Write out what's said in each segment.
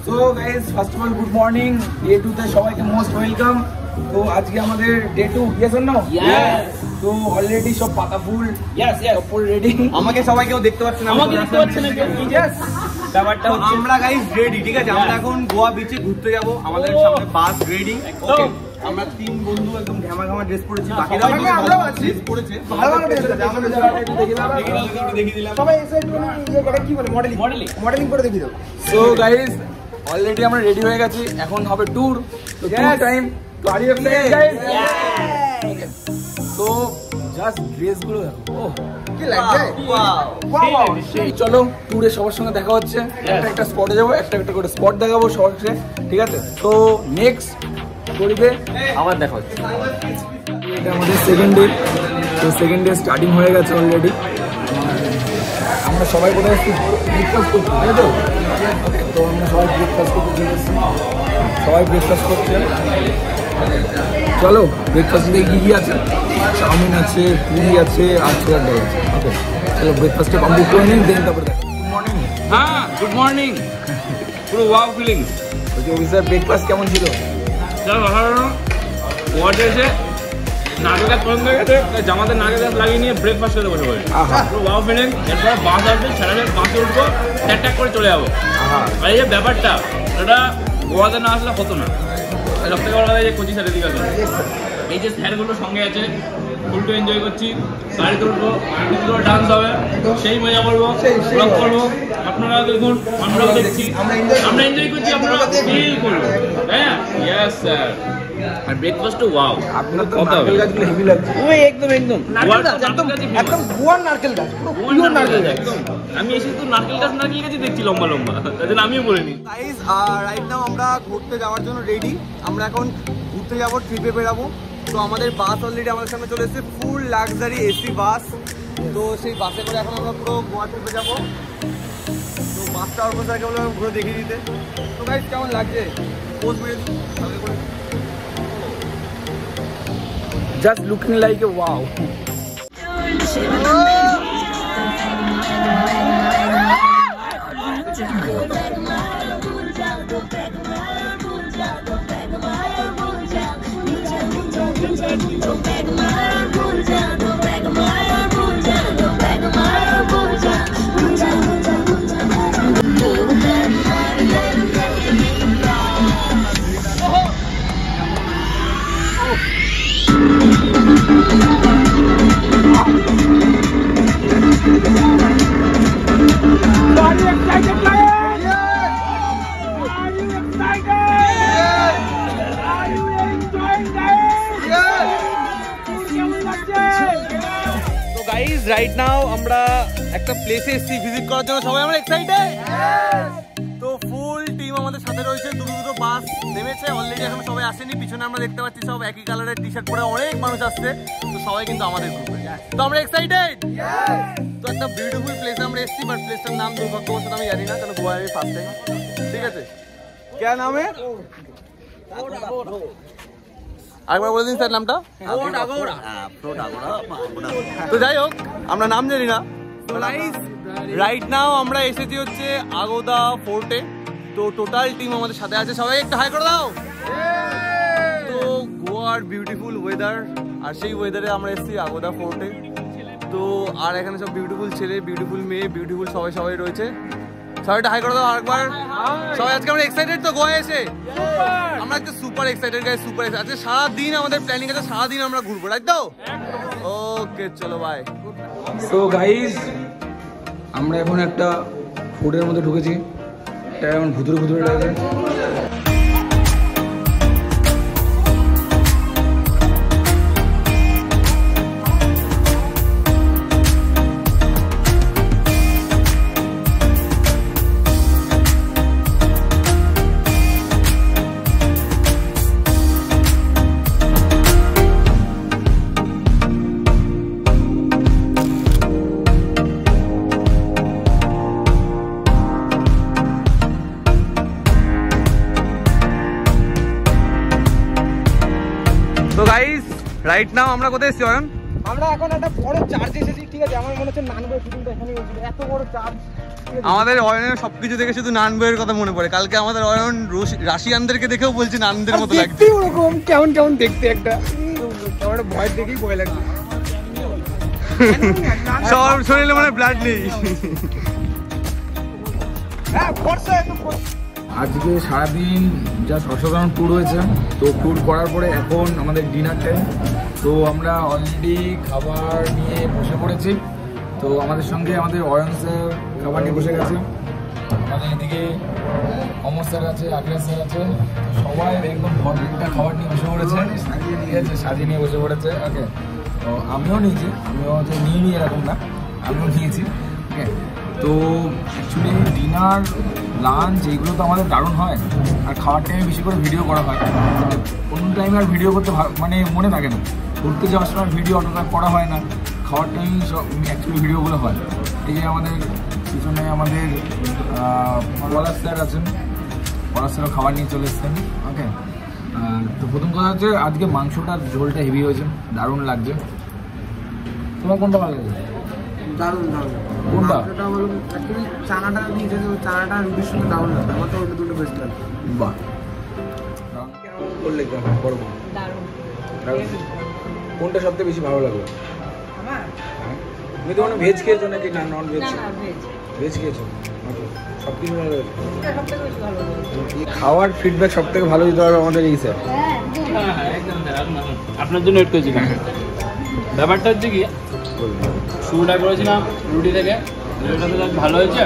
So guys first of all good morning, day 2 তে সবাইকে most welcome. তো আজকে আমাদের day 2, yes or no? Yes. তো অলরেডি সব পাতা ফুল, ইয়েস ইয়েস, সব পুরো রেডি। আমাকে সবাই কেউ দেখতে পাচ্ছে না, আমাকে দেখতে পাচ্ছেন না কেউ? ইয়েস, ব্যাপারটা হচ্ছে আমরা গাইস রেডি, ঠিক আছে? আমরা এখন গোয়া বিচে ঘুরতে যাব, আমাদের সামনে বাস রেডি। ওকে, আমরা তিন বন্ধু একদম ঘামা ঘামা ড্রেস পরেছি, বাকিরা আমরাও আছি ড্রেস পরেছে। ভালো ভালো ড্রেস আছে, আমাদের জায়গাটা একটু দেখে দাও, একটু দেখিয়ে দিলাম। সবাই এসে একটু ইয়ে করে, কি বলে, মডেলিং করে দেখিয়ে দাও। সো গাইস অলরেডি আমরা রেডি হয়ে গেছি, এখন হবে ট্যুর। তো ট্যুর টাইম, তো আর ইউ এক্সাইটেড গাইস? তো জাস্ট ড্রেস গুলো দেখো, ওহ কি লাগছে, ওয়াও। সেই চলো ট্যুরে সবার সঙ্গে দেখা হচ্ছে, একটা স্পটে যাবো, একটা করে স্পট দেখাবো সবাইকে, ঠিক আছে? তো নেক্সট গরিবে আবার দেখা হচ্ছে। এটা আমাদের সেকেন্ড ডে, তো সেকেন্ড ডে স্টার্টিং হয়ে গেছে অলরেডি। আমরা সবাই কোথায় ব্রেকফাস্ট করছি, তাই তো? তো আমরা সবাই ব্রেকফাস্ট করতে চলে এসেছি, সবাই ব্রেকফাস্ট করছে। চলো ব্রেকফাস্টে কী কী আছে? চাউমিন আছে, পুরি আছে, আর ছোলার ডাল আছে। ওকে চলো ব্রেকফাস্টে কমপ্লিট করে নিই, দেন তারপরে দেখো। Good morning. হ্যাঁ গুড মর্নিং, পুরো ওয়াও ফিলিংস। ওই যে অফিসার ব্রেকফাস্ট কেমন ছিল? ওয়ার্ডে এসে নারকেল গাছ পছন্দ হয়ে গেছে, জামাতে নারকেল গাছ লাগিয়ে নিয়ে ব্রেকফাস্ট করে বসে পড়ে পুরো ওয়াও ফিলিং। এরপর বাস আসবে, ছেড়ে বাসে উঠবো, ট্যাক করে চলে যাবো। আর এই যে ব্যাপারটা, এটা গোয়াতে না আসলে হতো না। সব থেকে বড় কথা, এই যে কোচি স্যারের দিকে এই যে স্যারগুলো সঙ্গে আছে, ফুল টু এনজয় করছি। গাড়ি তুলবো, ডান্স হবে, সেই মজা করবো, ব্লগ করবো। আপনারা দেখুন, আমরাও দেখছি, আমরা এনজয় করছি, আপনারা ফিল করবো। হ্যাঁ ইয়েস স্যার। আর ব্রেকফাস্টও ওয়াও, আপনার তো নারকেল গাছগুলো হেভি লাগছে। ওই একদম একদম গোয়ার নারকেল গাছ, পুরো পিওর নারকেল গাছ। একদম। আমি এসে তো নারকেল গাছই দেখছি লম্বা লম্বা, তাই জন্য আমিও বলিনি। গাইস রাইট নাও আমরা ঘুরতে যাওয়ার জন্য রেডি। আমরা এখন ঘুরতে যাবো, ট্রিপে বেরাবো। তো আমাদের বাস অলরেডি আমাদের সামনে চলে এসেছে, ফুল লাক্সারি এসি বাস। তো সেই বাসে করে এখন আমরা পুরো গোয়া ট্রিপে যাবো। তো বাসটা অবস্থাকে বলে ঘুরে দেখিয়ে দিতে। তো গাইস কেমন লাগছে? পোজ মেরে দিই ভালো করে। Just looking like a wow. Right now আমরা একটা প্লেসে এসেছি ভিজিট করার জন্য, সবাই আমরা এক্সাইটেড। তো ফুল টিম আমাদের সাথে রয়েছে, দুটো বাস নেমেছে অলরেডি, এখন সবাই আসেনি। পিছনে আমরা দেখতে পাচ্ছি সব একই কালারের টি শার্ট পরে অনেক মানুষ আসছে। তো সবাই কিন্তু আমাদের গ্রুপে, তো আমরা এক্সাইটেড। তো একটা বিউটিফুল প্লেসে আমরা এসেছি, বাট প্লেসটার নাম দুর্ভাগ্যবশত আমি জানি না, কারণ গোয়া আমি ফার্স্ট টাইম। ঠিক আছে, কে নাম है? আরেকবার বলে দিন স্যার নামটা। তো যাই হোক, আমরা নাম জানি না। রাইট নাও আমরা এসেছি হচ্ছে আগোদা ফোর্টে। তো টোটাল টিম আমাদের সাথে আছে, সবাই একটু হাই করে দাও। তো গোয়ার বিউটিফুল ওয়েদার, আর সেই ওয়েদারে আমরা এসেছি আগোদা ফোর্টে। তো আর এখানে সব বিউটিফুল ছেলে, বিউটিফুল মেয়ে, বিউটিফুল সবাই রয়েছে। সবাইটা হাই করে দাও আরেকবার। সবাই আজকে আমরা এক্সাইটেড তো গোয়া এসে? আমরা একটু super excited guys, super excited. আজকে সারাদিন আমাদের প্ল্যানিং আছে, সারাদিন আমরা ঘুরবো, রাইট তো? ওকে চলো বাই। সো গাইস আমরা এখন একটা ফুডের মধ্যে ঢুকেছি, এটা এখন ভুতুরে লাগে। তো গাইস রাইট নাও আমরা কোথায় এসেছি? আমরা এখন একটা বড় চার্জ এসেছি, ঠিক আছে? আমার মনে হচ্ছে নানবে শুটিংটা এখানে হয়েছিল, এত বড় চার্জ। আমাদের অয়নের সবকিছু দেখে শুধু নান বইয়ের কথা মনে পড়ে। কালকে আমাদের অয়ন রাশিয়ানদেরকে দেখেও বলছে নানদের মতো লাগছে। ওরকম কেমন কেমন দেখতে একটা, আমার ভয় দেখেই ভয় লাগছে। সব শরীরে মানে ব্লাড নেই। আজকে সারাদিন যা অসাধারণ ট্যুর হয়েছে, তো ট্যুর করার পরে এখন আমাদের ডিনার টাইম। তো আমরা অলরেডি খাবার নিয়ে বসে পড়েছি। তো আমাদের সঙ্গে আমাদের অয়ন স্যার খাবার নিয়ে বসে গেছে, আমাদের এদিকে অমর স্যার আছে, আকিরাজ স্যার আছে। তো সবাই একদম ভরপুরটা খাবার নিয়ে বসে পড়েছে, ঠিক আছে? সাজিয়ে নিয়ে বসে পড়েছে। ওকে, তো আমিও নিয়েছি, আমিও যে নিয়ে এরকম না, আমিও নিয়েছি। ওকে, তো অ্যাকচুয়ালি ডিনার লাঞ্চ এইগুলো তো আমাদের দারুণ হয়, আর খাওয়ার টাইমে বেশি করে ভিডিও করা হয়। অন্য টাইমে আর ভিডিও করতে মানে মনে থাকে না, ঘুরতে যাওয়ার সময় ভিডিও অতটা করা হয় না, খাওয়ার টাইম সব অ্যাকচুয়ালি ভিডিওগুলো হয়। এই যে আমাদের পিছনে আমাদের পলাশ স্যার আছেন, পলাশ স্যারও খাবার নিয়ে চলে এসছেন। ওকে, তো প্রথম কথা হচ্ছে আজকে মাংসটার ঝোলটা হেভি হয়েছে, দারুণ লাগছে। তোমার কোনটা ভালো লাগছে? দারুণ দারুণ। কোনটা? অ্যাকচুয়ালি চানাটা দিয়েছে, চানাটা রুটির সঙ্গে দারুণ লাগে, আমার তো ওটা দুটো বেস্ট লাগে। বাহ, বললে বড় কোনটা সবথেকে বেশি ভালো লাগলো? তুমি তো মানে ভেজ খেয়েছো নাকি না নন ভেজ? ভেজ খেয়েছো, সব কিছু ভালো লাগছে। খাওয়ার ফিডব্যাক সব থেকে ভালো দিতে হবে আমাদের এই স্যার। আপনার জন্য ওয়েট করেছিলাম। ব্যাপারটা হচ্ছে কি, শুরুটা করেছিলাম রুটি থেকে, রুটিটা তো ভালো হয়েছে,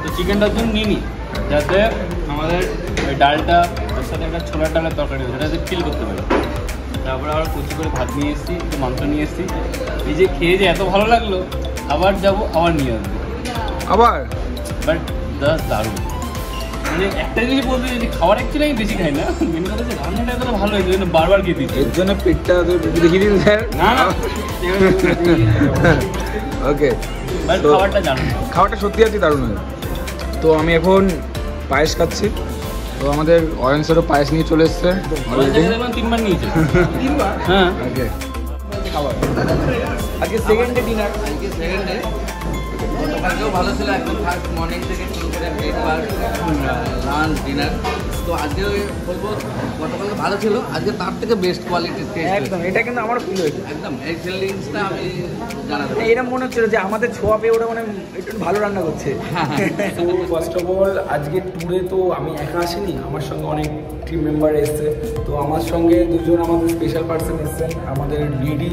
তো চিকেনটার জন্য নিই যাতে আমাদের ওই ডালটা তার সাথে একটা ছোলার ডালের তরকারি সেটা যাতে ফিল করতে পারি। তারপরে আবার কুচি করে ভাত নিয়ে এসেছি, একটু মাংস নিয়ে এসেছি। এই যে খেয়ে যে এত ভালো লাগলো, আবার যাবো, আবার নিয়ে আসবো আবার। বাট দারুণ, মানে একটা জিনিস বলতে যদি খাবার অ্যাকচুয়ালি আমি বেশি খাই না, মেন কথা হচ্ছে রান্নাটা এতটা ভালো হয়েছে জন্য বারবার খেয়ে দিচ্ছি। এর জন্য পেটটা দেখিয়ে দিন স্যার। না না, ওকে, বাট খাবারটা জানো, খাবারটা সত্যি আছে দারুণ হয়। তো আমি এখন পায়েস খাচ্ছি। তো আমাদের অয়ন স্যারও পায়েস নিয়ে চলে এসছে অলরেডি। 3বার নিয়েছে। 3বার? হ্যাঁ। ওকে, খাবার আজকে সেকেন্ড ডে ডিনার। আজকে সেকেন্ড ডে, গতকালকেও ভালো ছিল, একদম ফার্স্ট মর্নিং থেকে শুরু করে ব্রেকফাস্ট, লাঞ্চ, ডিনার। তো আজকে বলবো গতকালকে ভালো ছিল, আজকে তার থেকে বেস্ট কোয়ালিটির টেস্ট। একদম, এটা কিন্তু আমার ফিল হয়েছে একদম, এই ফিলিংসটা আমি জানাতে পারি। এরকম মনে হচ্ছিল যে আমাদের ছোঁয়া পেয়ে ওটা মানে একটু ভালো রান্না করছে। তো ফার্স্ট অফ অল আজকে ট্যুরে তো আমি একা আসিনি, আমার সঙ্গে অনেক টিম মেম্বার এসছে। তো আমার সঙ্গে দুজন আমাদের স্পেশাল পার্সন এসছেন, আমাদের লেডি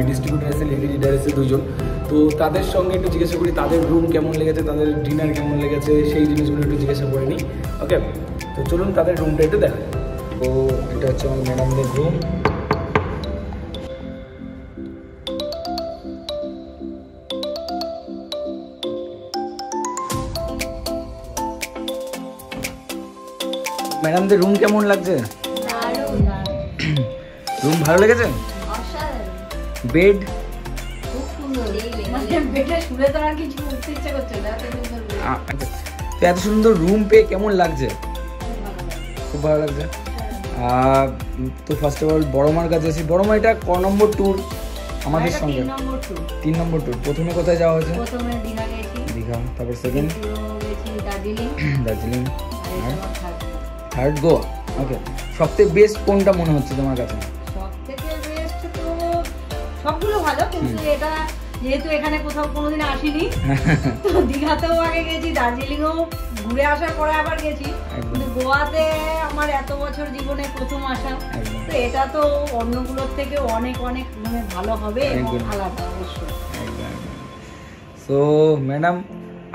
ডিস্ট্রিবিউটার এসে, লেডি লিডার এসে দুজন। তো তাদের সঙ্গে একটু জিজ্ঞাসা করি তাদের রুম কেমন লেগেছে, তাদের ডিনার কেমন লেগেছে, সেই জিনিসগুলো একটু জিজ্ঞাসা করে নিই। ওকে, তো চলুন তাদের রুমটা একটু দেখা। তো এটা হচ্ছে আমার ম্যাডামদের রুম। ম্যাডামদের রুম কেমন লাগছে? রুম ভালো লেগেছে? বেড তো এত সুন্দর রুম পেয়ে কেমন লাগছে? খুব ভালো লাগছে। তো ফার্স্ট অফ অল বড় মার কাছে এসেছি। বড় মা, এটা ক নম্বর ট্যুর আমাদের সঙ্গে? 3 নম্বর ট্যুর। প্রথমে কোথায় যাওয়া হয়েছে? দীঘা, তারপর সেকেন্ড দার্জিলিং, থার্ড গোয়া। ওকে, সবথেকে বেস্ট কোনটা মনে হচ্ছে তোমার কাছে? সবথেকে বেস্ট তো সবগুলো ভালো, কিন্তু এটা যেহেতু এখানে কোথাও কোনোদিন আসিনি, তো দীঘাতেও আগে গেছি, দার্জিলিংও ঘুরে আসার পরে আবার গেছি, কিন্তু গোয়াতে আমার এত বছর জীবনে প্রথম আসা। তো এটা তো অন্যগুলোর থেকে অনেক অনেক মানে ভালো হবে এবং আলাদা অবশ্যই। সো ম্যাডাম,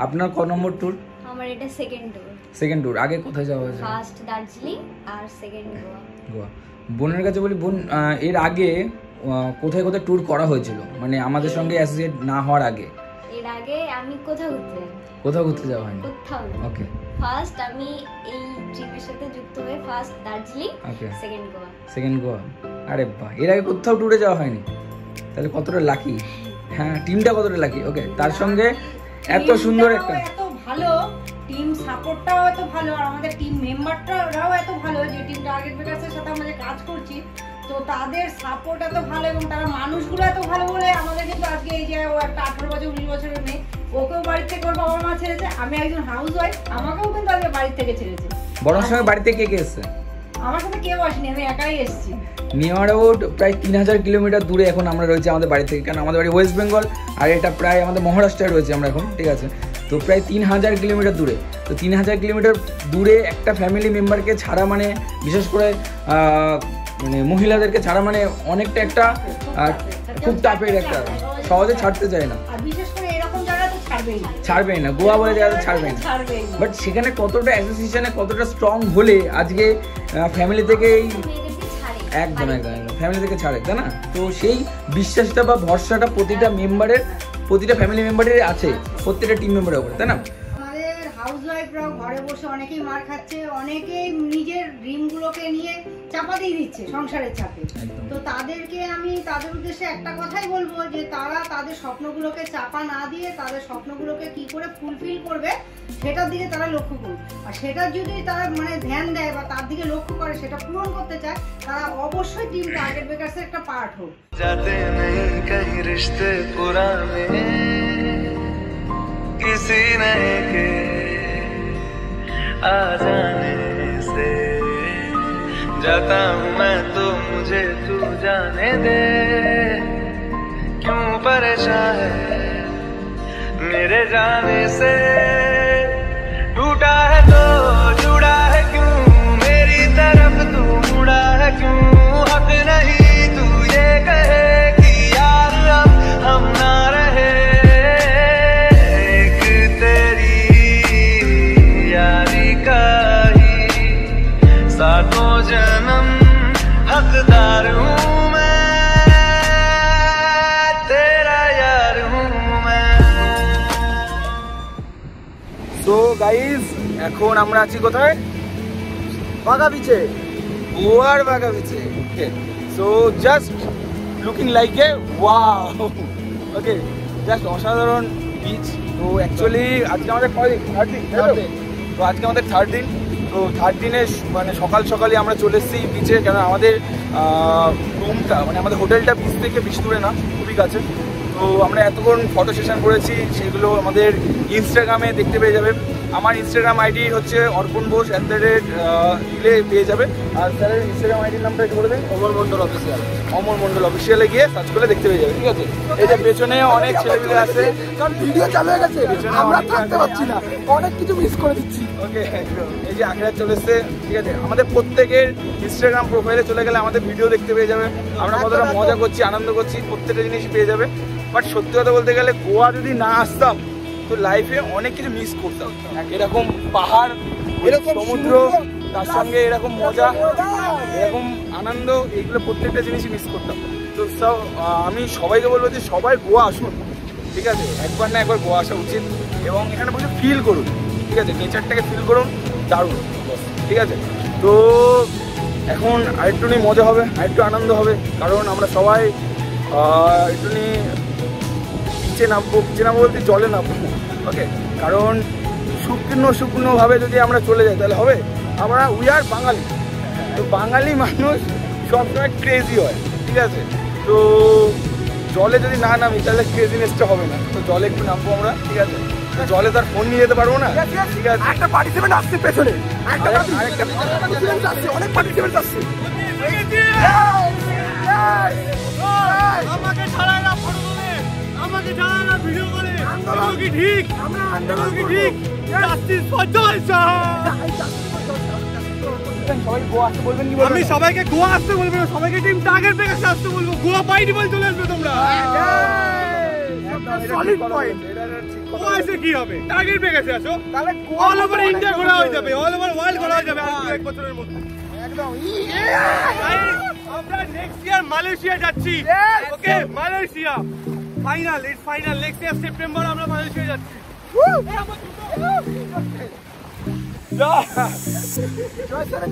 আপনার ক নম্বর ট্যুর? আমার এটা সেকেন্ড ট্যুর। Second tour. আগে কোথায় যাওয়া হয়েছে? ফার্স্ট দার্জিলিং আর সেকেন্ড গোয়া। গোয়া। বোনের কাছে বলি, বোন এর আগে কোথায় কোথায় ট্যুর করা হয়েছিল, মানে আমাদের সঙ্গে অ্যাসোসিয়েট না হওয়ার আগে? এর আগে আমি কোথাও ঘুরতে যাওয়া হয়নি? কোথাও না। ওকে, ফার্স্ট আমি এই ট্রিপের সাথে যুক্ত হয়ে first Darjeeling, second Goa. Second Goa. আরে বাহ, এর আগে কোথাও ট্যুরে যাওয়া হয়নি, তাহলে কতটা লাকি। হ্যাঁ, টিমটা কতটা লাকি। ওকে, তার সঙ্গে এত সুন্দর একটা এত ভালো টিম সাপোর্টটাও এত ভালো, আর আমাদের টিম মেম্বারটাও এত ভালো, যে টিমটা আগের বেকার্সের সাথে আমরা যে কাজ করছি তো তাদের সাপোর্ট এত ভালো এবং তারা মানুষগুলো এত ভালো বলে আমাদের কিন্তু আজকে এই যে ও একটা 18 বছর 19 বছরের মেয়ে, ওকেও বাড়ি থেকে ওর বাবা মা ছেড়েছে। আমি একজন হাউস ওয়াইফ, আমাকেও কিন্তু আজকে বাড়ি থেকে ছেড়েছে। বড় সঙ্গে বাড়িতে কে কে এসছে? আমার সাথে কেউ আসেনি, আমি একাই এসেছি। নিয়ার অ্যাবাউট প্রায় 3000 কিলোমিটার দূরে এখন আমরা রয়েছি আমাদের বাড়ি থেকে, কারণ আমাদের বাড়ি ওয়েস্ট বেঙ্গল আর এটা প্রায় আমাদের মহারাষ্ট্রে রয়েছে আমরা এখন, ঠিক আছে? তো প্রায় 3000 কিলোমিটার দূরে। তো 3000 কিলোমিটার দূরে একটা ফ্যামিলি মেম্বারকে ছাড়া মানে, বিশেষ করে মানে মহিলাদেরকে ছাড়া মানে অনেকটা একটা খুব টাফের একটা, সহজে ছাড়তে চায় না, আর বিশেষ করে এরকম জায়গা তো ছাড়বেই না, গোয়া বলে জায়গাতে ছাড়বেই না। বাট সেখানে কতটা অ্যাসোসিয়েশনে কতটা স্ট্রং হলে আজকে ফ্যামিলি থেকে একদম ফ্যামিলি থেকে ছাড়ে, তাই না? তো সেই বিশ্বাসটা বা ভরসাটা প্রতিটা মেম্বারের, প্রতিটা ফ্যামিলি মেম্বারের আছে, প্রত্যেকটা টিম মেম্বারের উপরে, তাই না? আমাদের হাউস ওয়াইফরাও ঘরে বসে অনেকেই মার খাচ্ছে, অনেকেই নিজের ড্রিমগুলোকে নিয়ে চাপা দিয়ে দিচ্ছে সংসারের চাপে। তো তাদেরকে আমি তাদের উদ্দেশ্যে একটা কথাই বলবো যে তারা তাদের স্বপ্নগুলোকে চাপা না দিয়ে তাদের স্বপ্নগুলোকে কি করে ফুলফিল করবে সেটার দিকে তারা লক্ষ্য করুক। আর সেটা যদি তারা মানে ধ্যান দেয় বা তার দিকে লক্ষ্য করে, সেটা পূরণ করতে চায়, তারা অবশ্যই টিম টার্গেট বেকারসের একটা পার্ট হোক। जाते नहीं कहीं रिश्ते पुराने किसी नए के आ जाने से, जाता हूँ मैं तो मुझे तू जाने दे, क्यों परेशान है मेरे जाने से, टूटा है तो जुड़ा है क्यों, मेरी तरफ तू मुड़ा है क्यों, हक नहीं तू ये कहे कि यार अब हम ना रहे, एक तेरी यारी का ही सातों जन्म हकदार हूँ मैं, तेरा यार हूँ मैं। সো গাইজ এখন আমরা আছি কোথায়? বাগা বিচে, গোয়ার বাগা বিচে। Okay, so just looking like a wow. Okay, just অসাধারণ বিচ। তো অ্যাকচুয়ালি আজকে আমাদের কয়দিন? 3rd দিন। তো আজকে আমাদের 3rd দিন। তো 3rd দিনে মানে সকাল সকালই আমরা চলে এসেছি বিচে, কেন আমাদের রুমটা মানে আমাদের হোটেলটা বিচ থেকে বেশি দূরে না, খুবই কাছে। তো আমরা এতক্ষণ ফটো সেশন করেছি, সেগুলো আমাদের ইনস্টাগ্রামে দেখতে পেয়ে যাবে। আমার ইনস্টাগ্রাম আইডি হচ্ছে অর্পণ বোস দিলে পেয়ে যাবে। আর স্যারের ইনস্টাগ্রাম আইডির নামটা একটু বলে দেন। অমর মন্ডল অফিসিয়াল। অমর মন্ডল অফিসিয়ালে গিয়ে সার্চ করলে দেখতে পেয়ে যাবে, ঠিক আছে? এই যে পেছনে অনেক ছেলেমেয়ে আছে, কারণ ভিডিও চালু হয়ে গেছে, আমরা থাকতে পারছি না, অনেক কিছু মিস করে দিচ্ছি। ওকে, এই যে আখড়া চলে এসছে, ঠিক আছে? আমাদের প্রত্যেকের ইনস্টাগ্রাম প্রোফাইলে চলে গেলে আমাদের ভিডিও দেখতে পেয়ে যাবে, আমরা কতটা মজা করছি, আনন্দ করছি, প্রত্যেকটা জিনিস পেয়ে যাবে। বাট সত্যি কথা বলতে গেলে গোয়া যদি না আসতাম তো লাইফে অনেক কিছু মিস করতাম। এরকম পাহাড়, এরকম সমুদ্র, তার সঙ্গে এরকম মজা, এরকম আনন্দ, এইগুলো প্রত্যেকটা জিনিসই মিস করতাম। তো সব আমি সবাইকে বলবো যে সবাই গোয়া আসুন, ঠিক আছে? একবার না একবার গোয়া আসা উচিত এবং এখানে বসে ফিল করুন, ঠিক আছে? নেচারটাকে ফিল করুন, দারুণ, ঠিক আছে? তো এখন আরেকটু নিয়ে মজা হবে, আরেকটু আনন্দ হবে, কারণ আমরা সবাই একটু নিয়ে নিচে নামবো বলতে জলে নামবো। ওকে, কারণ শুকনোভাবে যদি আমরা চলে যাই তাহলে হবে? আমরা উই আর বাঙালি, তো বাঙালি মানুষ সবসময় ক্রেজি হয়, ঠিক আছে? তো জলে যদি না নামি তাহলে ক্রেজিনেসটা হবে না। তো জলে একটু নামবো আমরা, ঠিক আছে? জলে তার ফোন নিয়ে যেতে পারবো না, ঠিক আছে? একটা পার্টিসিপেন্ট আসছে পেছনে, আরেকটা অনেক পার্টিসিপেন্ট আসছে। আমাকে ছাড়াই না ফটো তোলে, আমাকে ছাড়াই না ভিডিও করে, আন্দোলন কি ঠিক? আমরা আন্দোলন কি ঠিক? Justice for Joysan. সবাই গোয়া আসতে বলবেন কি? আমি সবাইকে গোয়া আসতে বলবো না, সবাইকে টিম টার্গেট বেকারসে আসতে বলবো। গোয়া বাই ডিফল্ট চলে আসবে তোমরা। Solid point. গোয়া এসে কি হবে? টার্গেট বেকারসে আসো, তাহলে অল ওভার ইন্ডিয়া ঘোরা হয়ে যাবে, অল ওভার ওয়ার্ল্ড ঘোরা হয়ে যাবে এক বছরের মধ্যে। একদম। আমরা নেক্সট ইয়ার মালয়েশিয়া যাচ্ছি। Okay, Malaysia final, it's final. Next year September আমরা মালয়েশিয়া যাচ্ছি।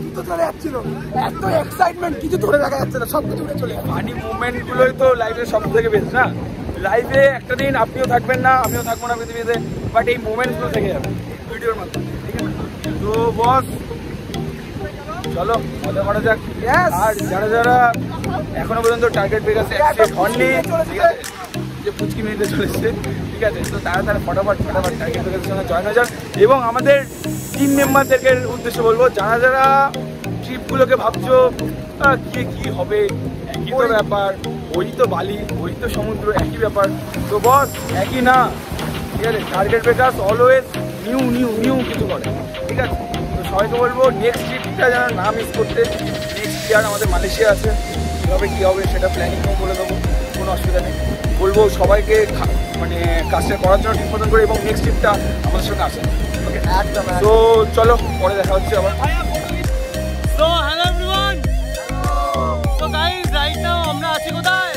কিছু চলে যাচ্ছিল, এত এক্সাইটমেন্ট, কিছু ধরে রাখা যাচ্ছে না, সব কিছু চলে যাচ্ছে। ফানি মুভমেন্ট গুলোই তো লাইফের সব থেকে বেস্ট না? লাইফে একটা দিন আপনিও থাকবেন না, আমিও থাকবো না পৃথিবীতে, বাট এই মুভমেন্টগুলো থেকে যাবে ভিডিওর মাধ্যমে, ঠিক আছে? তো বস চলো মজা করা যাক। আর যারা যারা এখনো পর্যন্ত টার্গেট পেগাসে অ্যাক্সিডেন্ট হয়নি, ঠিক আছে, যে পুচকি মেয়েতে চলেছে, ঠিক আছে। তো তারা ফটাফট টার্গেট পেগাসের সঙ্গে জয়েন হয়ে যান। এবং আমাদের টিম মেম্বারদেরকে উদ্দেশ্যে বলবো, যারা যারা ট্রিপগুলোকে ভাবছো কি হবে, একই তো ব্যাপার, ওই তো বালি, ওই তো সমুদ্র, একই ব্যাপার, তো বস একই না, ঠিক আছে। টার্গেট পেগাস অলওয়েজ নিউ কিছু করে, ঠিক আছে। তো সবাইকে বলবো নেক্সট ট্রিপটা যেন না মিস করতে। নেক্সট ইয়ার আমাদের মালয়েশিয়া আছে, কীভাবে কী হবে সেটা প্ল্যানিংও বলে দেবো, কোনো অসুবিধা নেই। বলবো সবাইকে মানে কাজটা করার জন্য ঠিক মতন করে, এবং নেক্সট ট্রিপটা আমাদের সঙ্গে আসে, ওকে একদম। তো চলো পরে দেখা হচ্ছে আবার। So hello everyone. So guys, right now আমরা আছি কোথায়?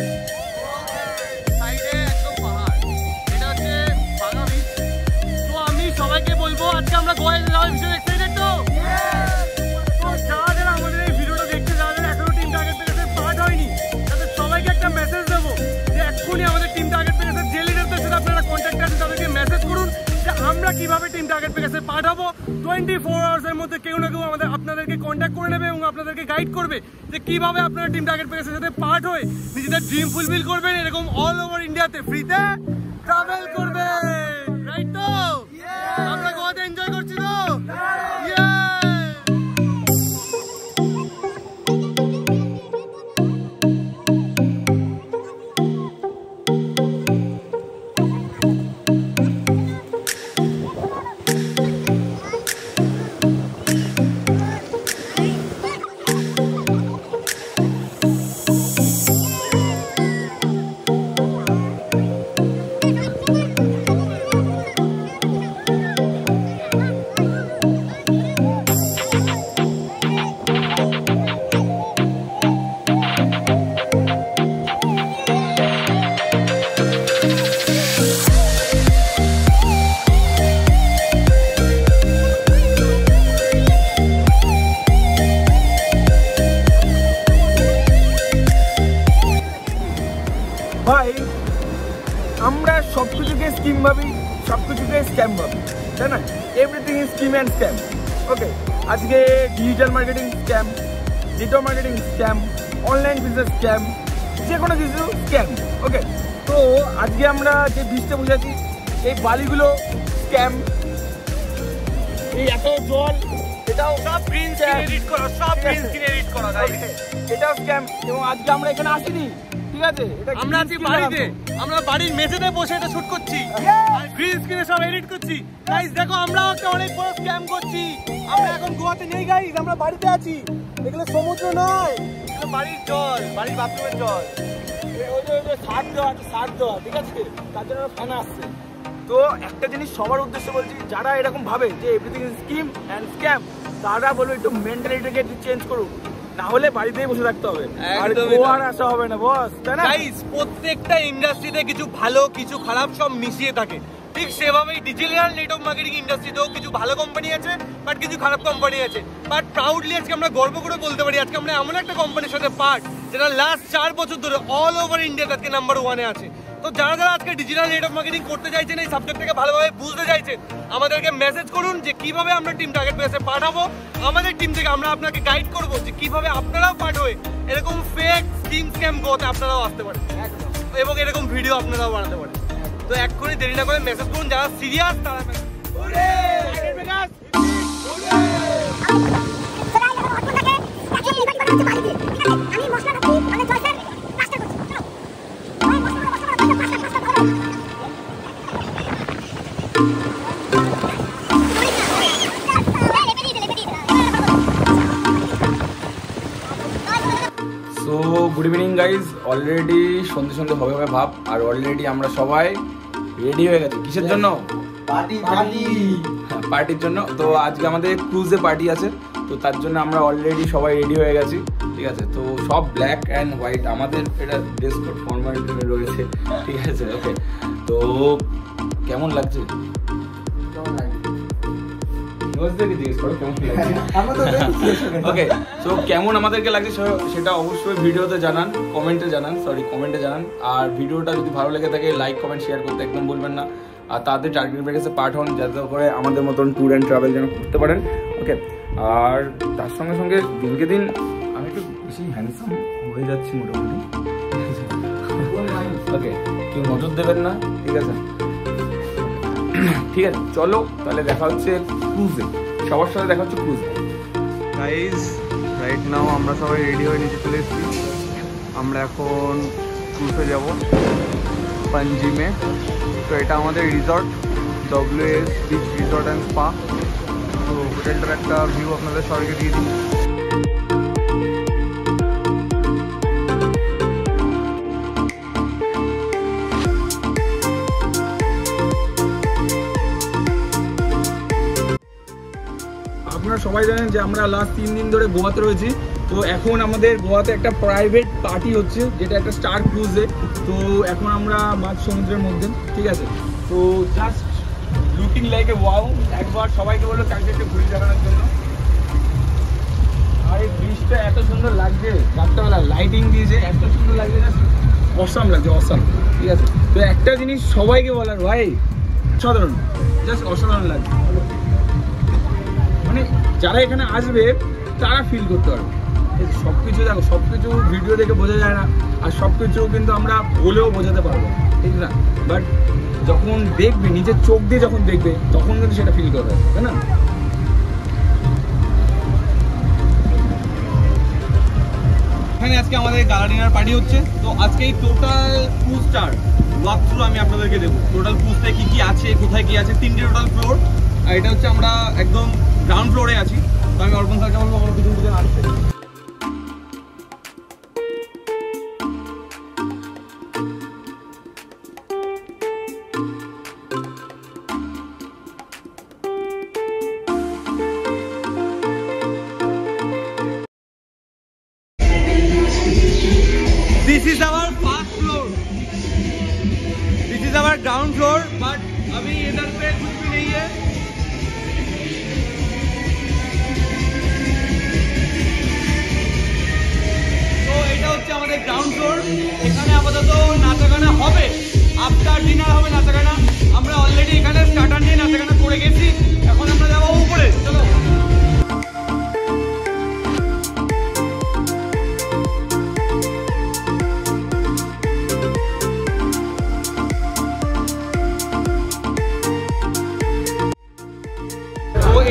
সাইডে একদম পাহাড়, এটা হচ্ছে বাগা বিচ। তো আমি সবাইকে বলবো আজকে আমরা গোয়ায় যাওয়ার ভীষণ এক্সাইটেড। তো যারা আমাদের এই ভিডিওটা দেখতে, যারা এখনো টিম টার্গেট পেগাসের পার্ট হয়নি, তাদের সবাইকে একটা মেসেজ দেবো যে এক্ষুনি আমাদের টিম টার্গেট পেগাসের যে লিডারদের সাথে আপনারা কন্ট্যাক্টে আছেন তাদেরকে মেসেজ করুন যে আমরা কিভাবে টিম টার্গেট পেগাসের পার্ট হবো। 24 আওয়ার্সের মধ্যে কেউ না কেউ আপনাদেরকে কন্ট্যাক্ট করে নেবে এবং আপনাদেরকে গাইড করবে যে কিভাবে আপনারা টিম টার্গেট পেগাসের সাথে পার্ট হয়ে নিজেদের ড্রিম ফুলফিল করবেন, এরকম অল ওভার ইন্ডিয়াতে ফ্রিতে ট্রাভেল করবে, রাইট? তো আমরা গোয়াতে এনজয় করছি তো। ভাই আমরা সব কিছুকে স্কিম ভাবি, সব কিছুকে স্ক্যাম ভাবি, তাই না? Everything is scheme and scam, okay. আজকে digital marketing scam, network marketing scam, online business scam, যে কোনো কিছু স্ক্যাম, ওকে। তো আজকে আমরা যে বীজটা বুঝাচ্ছি, এই বালিগুলো স্ক্যাম, এই এত জল, এটাও সব গ্রিন স্ক্রিন এডিট করা, সব গ্রিন স্ক্রিন এডিট করা, এটাও স্ক্যাম। এবং আজকে আমরা এখানে আসিনি, ঠিক আছে, আমরা আছি বাড়িতে, আমরা বাড়ির মেঝেতে বসে এটা শুট করছি আর গ্রিন স্ক্রিনে সব এডিট করছি। গাইস দেখো, আমরাও একটা অনেক বড় স্ক্যাম করছি। আমরা এখন গোয়াতে নেই গাইস, আমরা বাড়িতে আছি। এগুলো সমুদ্র নয়, এগুলো বাড়ির জল, বাড়ির বাথরুমের জল। সার দেওয়া আছে, সার দেওয়া, ঠিক আছে, তার জন্য ফ্যান আসছে। তো একটা জিনিস সবার উদ্দেশ্যে বলছি, যারা এরকম ভাবে যে everything is scheme and scam, তারা বলবো একটু মেন্টালিটিকে চেঞ্জ করুন, না হলে বাড়িতেই বসে থাকতে হবে, আর গোয়ার আসা হবে না বস, তাই না? গাইস প্রত্যেকটা ইন্ডাস্ট্রিতে কিছু ভালো কিছু খারাপ সব মিশিয়ে থাকে, ঠিক সেভাবেই ডিজিটাল নেটওয়ার্ক মার্কেটিং ইন্ডাস্ট্রিতেও কিছু ভালো কোম্পানি আছে বাট কিছু খারাপ কোম্পানি আছে। বাট প্রাউডলি আজকে আমরা গর্ব করে বলতে পারি আজকে আমরা এমন একটা কোম্পানির সাথে পার্ট যেটা লাস্ট 4 বছর ধরে অল ওভার ইন্ডিয়াতে আজকে নাম্বার 1-এ আছে। তো যারা যারা আজকে ডিজিটাল নেটওয়ার্ক মার্কেটিং করতে চাইছেন, এই সাবজেক্টটাকে ভালোভাবে বুঝতে চাইছেন, আমাদেরকে মেসেজ করুন যে কিভাবে আমরা টিম টার্গেট পেগাসে পাঠাবো। আমাদের টিম থেকে আমরা আপনাকে গাইড করবো যে কিভাবে আপনারাও পার্ট হয়ে এরকম ফেক স্কিম স্ক্যাম গোতে আপনারাও আসতে পারেন এবং এরকম ভিডিও আপনারাও বানাতে পারেন। তো এক্ষুনি দেরি না করে মেসেজ করুন, যারা সিরিয়াস তারা গুড ইভিনিং গাইজ। অলরেডি সন্ধ্যে হবে ভাব, আর অলরেডি আমরা সবাই রেডি হয়ে গেছি। কিসের জন্য? পার্টির জন্য। তো আজকে আমাদের ক্রুজে পার্টি আছে, তো তার জন্য আমরা অলরেডি সবাই রেডি হয়ে গেছি, ঠিক আছে। তো সব ব্ল্যাক অ্যান্ড হোয়াইট, আমাদের এটা ড্রেস কোড ফর্মালিটি রয়েছে, ঠিক আছে, ওকে। তো কেমন লাগছে? ওকে, তো কেমন আমাদেরকে লাগছে সেটা অবশ্যই ভিডিওতে জানান, কমেন্টে জানান। আর ভিডিওটা যদি ভালো লেগে থাকে লাইক কমেন্ট শেয়ার করতে একদম ভুলবেন না। আর তাদের টার্গেট পেগাসে পার্ট হন, যাতে করে আমাদের মতন ট্যুর অ্যান্ড ট্রাভেল যেন করতে পারেন, ওকে। আর তার সঙ্গে সঙ্গে দিনকে দিন আমি একটু বেশি হ্যান্ডসাম ঘুরে যাচ্ছি মোটামুটি। ওকে, কেউ নজর দেবেন না, ঠিক আছে? ঠিক আছে, চলো তাহলে দেখা হচ্ছে ক্রুজে, সবার সাথে দেখা হচ্ছে ক্রুজে। গাইজ রাইট নাও আমরা সবাই রেডি হয়ে নিচে চলে এসেছি। আমরা এখন ক্রুজে যাব পাঞ্জিমে। তো এটা আমাদের resort, WS beach resort and spa. তো হোটেলটার একটা ভিউ আপনাদের সবাইকে দিয়ে দিই। আপনারা সবাই জানেন যে আমরা লাস্ট 3 দিন ধরে গোয়াতে রয়েছি। তো এখন আমাদের গোয়াতে একটা প্রাইভেট পার্টি হচ্ছে, যেটা একটা স্টার ক্রুজে। তো এখন আমরা মাঝ সমুদ্রের মধ্যে, ঠিক আছে? তো just looking like a wow. একবার সবাইকে বললো চারটে ঘুরে দেখানোর জন্য। আর এই ব্রিজটা এত সুন্দর লাগছে, রাত্রেবেলা লাইটিং দিয়েছে, এত সুন্দর লাগছে, অসাম লাগছে, অসাম। ঠিক আছে, তো একটা জিনিস সবাইকে বলার, ভাই অসাধারণ, জাস্ট অসাধারণ লাগছে। মানে যারা এখানে আসবে তারা ফিল করতে পারবে। সব কিছু দেখো, সব কিছু ভিডিও দেখে বোঝা যায় না, আর সব কিছু কিন্তু আমরা বলেও বোঝাতে পারবো, ঠিক না? বাট যখন দেখবে, নিজের চোখ দিয়ে যখন দেখবে, তখন কিন্তু সেটা ফিল করবে, তাই না? এখানে আজকে আমাদের গালা ডিনার পার্টি হচ্ছে। তো আজকে এই টোটাল ক্রুজটার ওয়াক থ্রু আমি আপনাদেরকে দেবো। টোটাল ক্রুজটায় কী কী আছে, কোথায় কী আছে, 3টে টোটাল ফ্লোর। আর এটা হচ্ছে আমরা একদম গ্রাউন্ড ফ্লোরে আছি। তো আমি অর্পণ স্যারকে বলবো আমার পিছন পিছন আসছে। This is our first floor. This is our ground floor, but अभी इधर पे कुछ भी नहीं है। तो এটা হচ্ছে আমাদের গ্রাউন্ড ফ্লোর। এখানে আপাতত নাচাগানা হবে, আফটার ডিনার হবে নাচাগানা। আমরা অলরেডি এখানে স্টার্টার নিয়ে নাচাগানা করে গেছি, এখন আমরা যাবো উপরে। চলো।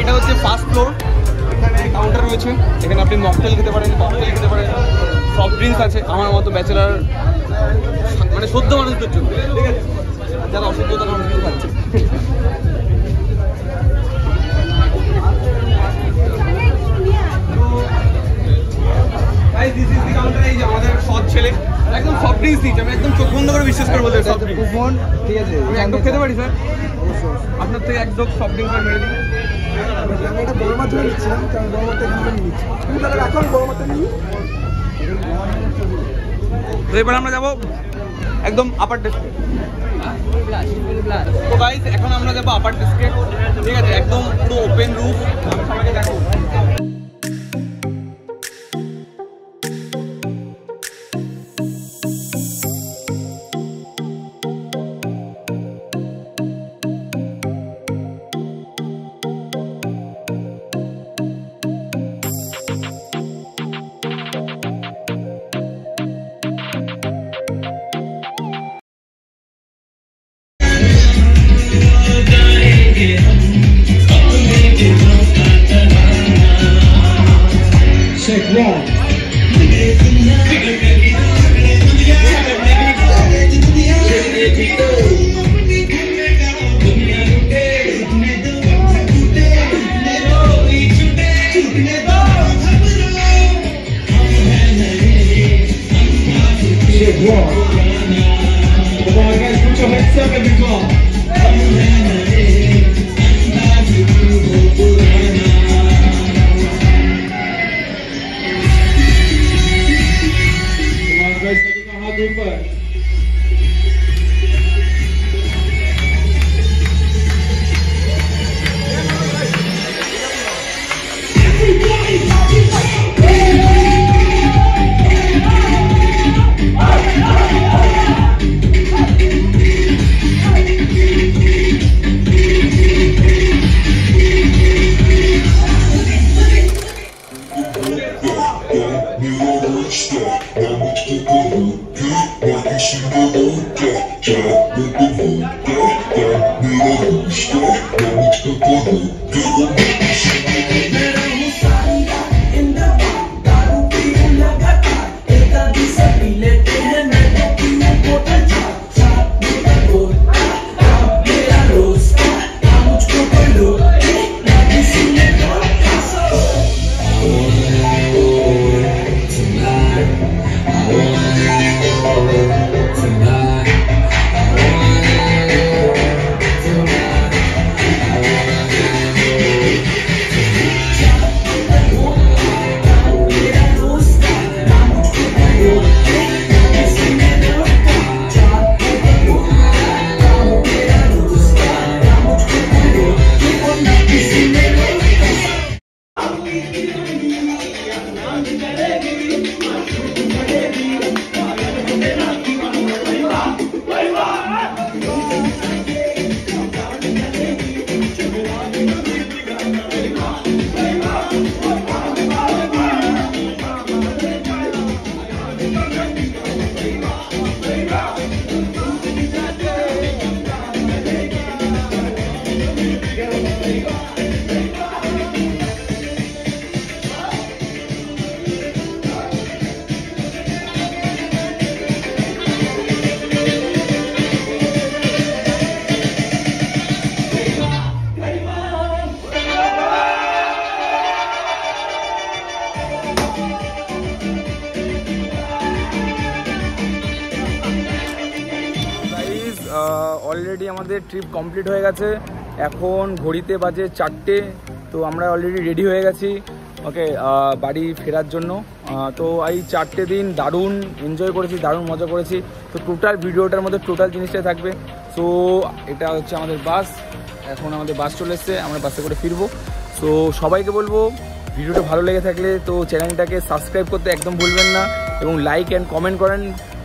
এটা হচ্ছে ফার্স্ট ফ্লোর। এখানে কাউন্টার রয়েছে, এখানে আপনি মকটেল খেতে পারেন, ককটেল খেতে পারেন, সফট ড্রিঙ্কস আছে আমার মতো ব্যাচেলার, মানে সদ্য মানুষদের জন্য, ঠিক আছে? যারা অসুস্থ তারা কিছু খাচ্ছে। এই যে আমাদের সৎ ছেলে একদম সফট ড্রিঙ্কস দিচ্ছে, আমি একদম চোখ বন্ধ করে বিশ্বাস করে বলতে সফট ড্রিঙ্কস, ঠিক আছে? আমি একদম খেতে পারি স্যার, আপনার থেকে একদম সফট ড্রিঙ্কস মেরে দিই। আমি এটা বড় মাছ ধরে নিচ্ছিলাম, কারণ বড় মাছটা এখান থেকে নিচ্ছি। তুমি তাহলে রাখো, বড় মাছটা নিই। তো এবার আমরা যাবো একদম আপার ডেস্কে। তো গাইস এখন আমরা যাবো আপার ডেস্কে, ঠিক আছে? একদম পুরো ওপেন রুফ, আমি সবাইকে দেখো। অলরেডি আমাদের ট্রিপ কমপ্লিট হয়ে গেছে। এখন ঘড়িতে বাজে 4টে। তো আমরা অলরেডি রেডি হয়ে গেছি ওকে বাড়ি ফেরার জন্য। তো এই 4টে দিন দারুণ এনজয় করেছি, দারুণ মজা করেছি। তো টোটাল ভিডিওটার মধ্যে টোটাল জিনিসটাই থাকবে। সো এটা হচ্ছে আমাদের বাস, এখন আমাদের বাস চলে এসছে, আমরা বাসে করে ফিরবো। সো সবাইকে বলবো ভিডিওটা ভালো লেগে থাকলে তো চ্যানেলটাকে সাবস্ক্রাইব করতে একদম ভুলবেন না, এবং লাইক অ্যান্ড কমেন্ট করেন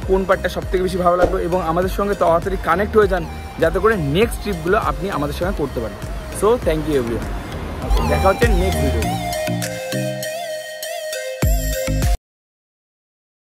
কোন পার্টটা সবথেকে বেশি ভালো লাগলো, এবং আমাদের সঙ্গে তাড়াতাড়ি কানেক্ট হয়ে যান যাতে করে নেক্সট ট্রিপগুলো আপনি আমাদের সঙ্গে করতে পারেন। সো থ্যাংক ইউ এভরিওয়ান, দেখা হচ্ছে নেক্সট ভিডিও।